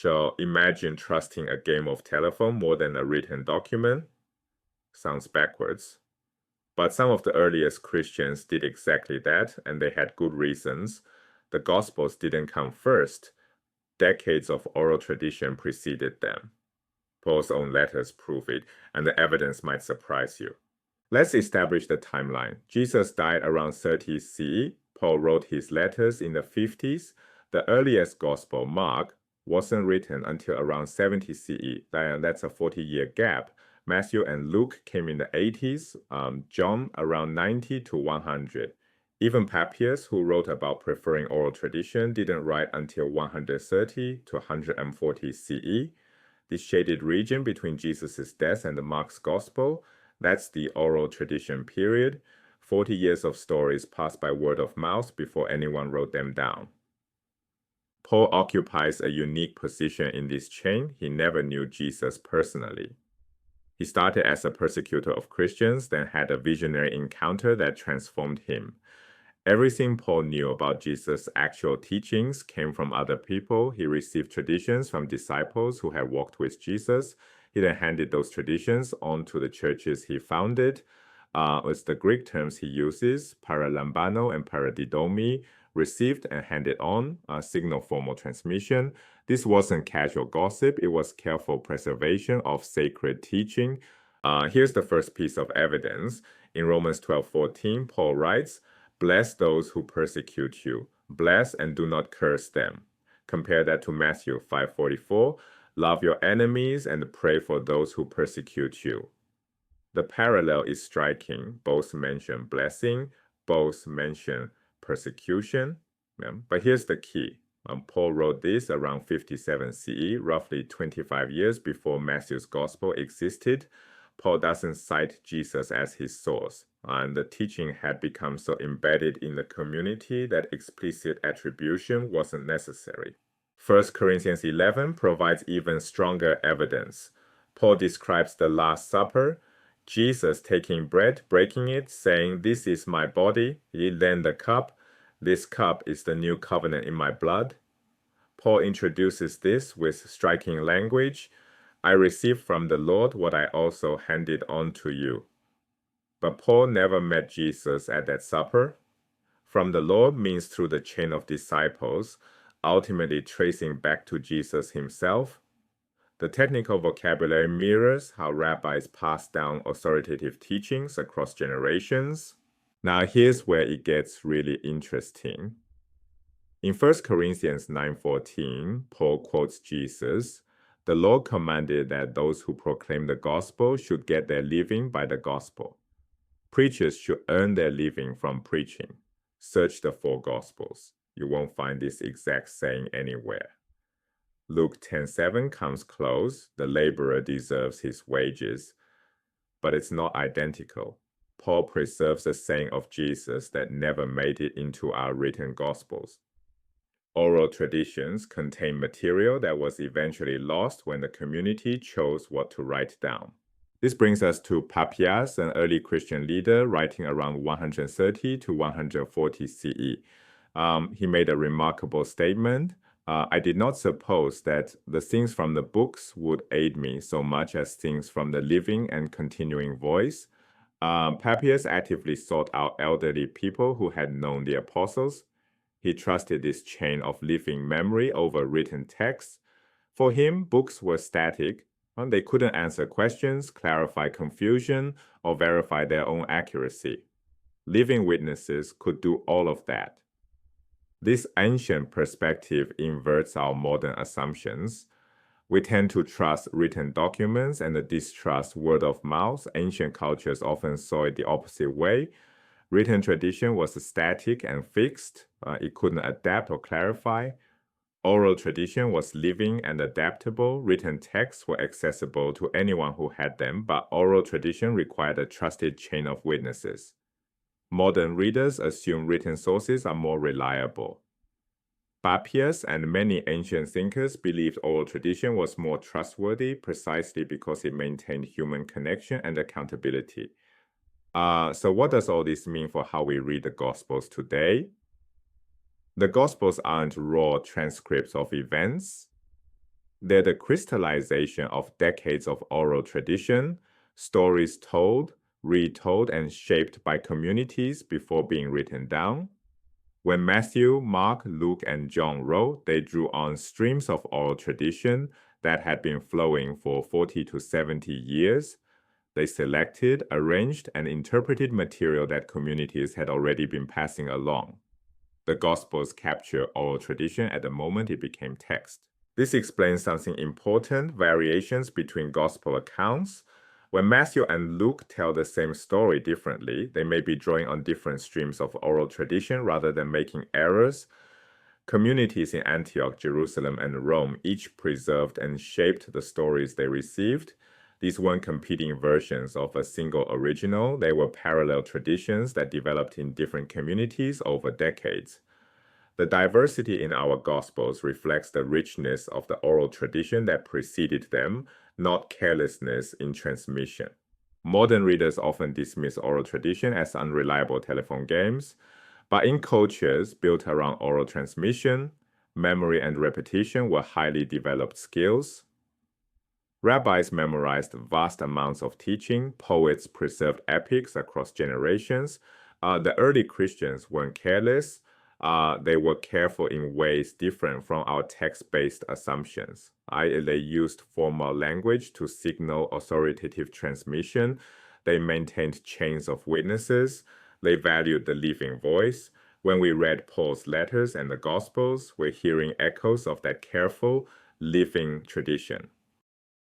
So imagine trusting a game of telephone more than a written document. Sounds backwards. But some of the earliest Christians did exactly that, and they had good reasons. The Gospels didn't come first. Decades of oral tradition preceded them. Paul's own letters prove it, and the evidence might surprise you. Let's establish the timeline. Jesus died around 30 CE. Paul wrote his letters in the 50s. The earliest Gospel, Mark, wasn't written until around 70 CE. That's a 40-year gap. Matthew and Luke came in the 80s, John around 90 to 100. Even Papias, who wrote about preferring oral tradition, didn't write until 130 to 140 CE. This shaded region between Jesus' death and the Mark's Gospel, that's the oral tradition period. 40 years of stories passed by word of mouth before anyone wrote them down. Paul occupies a unique position in this chain. He never knew Jesus personally. He started as a persecutor of Christians, then had a visionary encounter that transformed him. Everything Paul knew about Jesus' actual teachings came from other people. He received traditions from disciples who had walked with Jesus. He then handed those traditions on to the churches he founded. It's the Greek terms he uses, paralambano and paradidomi, received and handed on, signal formal transmission. This wasn't casual gossip, it was careful preservation of sacred teaching. Here's the first piece of evidence. In Romans 12:14, Paul writes, "Bless those who persecute you. Bless and do not curse them." Compare that to Matthew 5:44. Love your enemies and pray for those who persecute you. The parallel is striking. Both mention blessing, both mention persecution. But here's the key. Paul wrote this around 57 CE, roughly 25 years before Matthew's gospel existed. Paul doesn't cite Jesus as his source, and the teaching had become so embedded in the community that explicit attribution wasn't necessary. 1 Corinthians 11 provides even stronger evidence. Paul describes the Last Supper, Jesus taking bread, breaking it, saying, "This is my body," then the cup, "This cup is the new covenant in my blood." Paul introduces this with striking language, "I received from the Lord what I also handed on to you." But Paul never met Jesus at that supper. From the Lord means through the chain of disciples, ultimately tracing back to Jesus himself. The technical vocabulary mirrors how rabbis pass down authoritative teachings across generations. Now here's where it gets really interesting. In 1 Corinthians 9:14, Paul quotes Jesus, "The Lord commanded that those who proclaim the gospel should get their living by the gospel. Preachers should earn their living from preaching. Search the four gospels. You won't find this exact saying anywhere." Luke 10:7 comes close. The laborer deserves his wages. But it's not identical. Paul preserves a saying of Jesus that never made it into our written gospels. Oral traditions contain material that was eventually lost when the community chose what to write down. This brings us to Papias, an early Christian leader writing around 130 to 140 CE. He made a remarkable statement. "I did not suppose that the things from the books would aid me so much as things from the living and continuing voice." Papias actively sought out elderly people who had known the apostles. He trusted this chain of living memory over written texts. For him, books were static. They couldn't answer questions, clarify confusion, or verify their own accuracy. Living witnesses could do all of that. This ancient perspective inverts our modern assumptions. We tend to trust written documents and distrust word of mouth. Ancient cultures often saw it the opposite way. Written tradition was static and fixed. It couldn't adapt or clarify. Oral tradition was living and adaptable. Written texts were accessible to anyone who had them, but oral tradition required a trusted chain of witnesses. Modern readers assume written sources are more reliable. Papias and many ancient thinkers believed oral tradition was more trustworthy precisely because it maintained human connection and accountability. So what does all this mean for how we read the Gospels today? The Gospels aren't raw transcripts of events. They're the crystallization of decades of oral tradition, stories told, retold, and shaped by communities before being written down. When Matthew, Mark, Luke, and John wrote, they drew on streams of oral tradition that had been flowing for 40 to 70 years. They selected, arranged, and interpreted material that communities had already been passing along. The Gospels capture oral tradition at the moment it became text. This explains something important: variations between Gospel accounts. When Matthew and Luke tell the same story differently, they may be drawing on different streams of oral tradition rather than making errors. Communities in Antioch, Jerusalem, and Rome each preserved and shaped the stories they received. These weren't competing versions of a single original. They were parallel traditions that developed in different communities over decades. The diversity in our Gospels reflects the richness of the oral tradition that preceded them, not carelessness in transmission. Modern readers often dismiss oral tradition as unreliable telephone games, but in cultures built around oral transmission, memory and repetition were highly developed skills. Rabbis memorized vast amounts of teaching, poets preserved epics across generations. The early Christians weren't careless. They were careful in ways different from our text-based assumptions. They used formal language to signal authoritative transmission. They maintained chains of witnesses. They valued the living voice. When we read Paul's letters and the Gospels, we're hearing echoes of that careful, living tradition.